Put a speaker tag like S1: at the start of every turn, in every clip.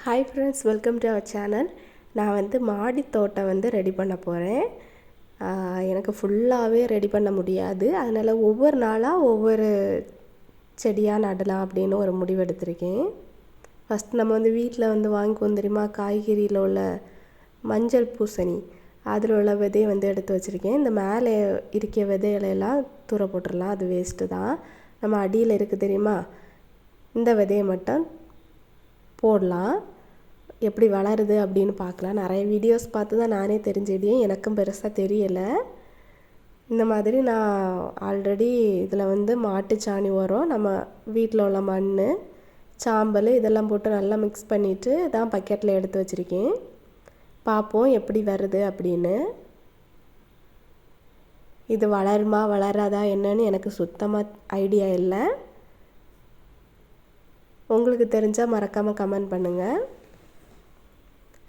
S1: Hi friends, welcome to our channel. நான் வந்து மாடி தோட்டம் வந்து ரெடி பண்ண போகிறேன். எனக்கு ஃபுல்லாகவே ரெடி பண்ண முடியாது. அதனால் ஒவ்வொரு நாளாக ஒவ்வொரு செடியாக நடலாம் அப்படின்னு ஒரு முடிவு எடுத்திருக்கேன். ஃபஸ்ட் நம்ம வந்து வீட்டில் வந்து வாங்கிக்குவோம் தெரியுமா, காய்கறியில் உள்ள மஞ்சள் பூசணி அதில் உள்ள விதையை வந்து எடுத்து வச்சுருக்கேன். இந்த மேலே இருக்க விதைகளெல்லாம் தூர போட்டுடலாம், அது வேஸ்ட்டு தான். நம்ம அடியில் இருக்குது தெரியுமா, இந்த விதையை மட்டும் போடலாம். எப்படி வளருது அப்படின்னு பார்க்கலாம். நிறைய வீடியோஸ் பார்த்து தான் நானே தெரிஞ்சுக்கிட்டேன், எனக்கும் பெருசாக தெரியலை. இந்த மாதிரி நான் ஆல்ரெடி இதில் வந்து மாட்டுச்சாணி உரம், நம்ம வீட்டில் உள்ள மண், சாம்பல் இதெல்லாம் போட்டு நல்லா மிக்ஸ் பண்ணிவிட்டு தான் பக்கெட்டில் எடுத்து வச்சுருக்கேன். பார்ப்போம் எப்படி வருது அப்படின்னு. இது வளருமா வளராதா என்னன்னு எனக்கு சுத்தமாக ஐடியா இல்லை. உங்களுக்கு தெரிஞ்சால் மறக்காமல் கமெண்ட் பண்ணுங்கள்.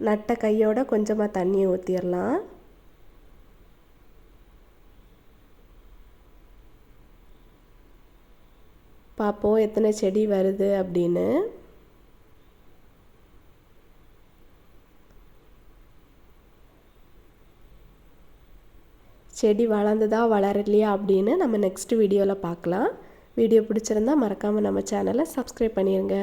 S1: நட்ட கையோட கொஞ்சமாக தண்ணியை ஊற்றிடலாம். பார்ப்போம் எத்தனை செடி வருது அப்படின்னு. செடி வளர்ந்ததா வளரலையா அப்படின்னு நம்ம நெக்ஸ்ட் வீடியோவில் பார்க்கலாம். வீடியோ பிடிச்சிருந்தா மறக்காமல் நம்ம சேனலை சப்ஸ்கிரைப் பண்ணிடுங்க.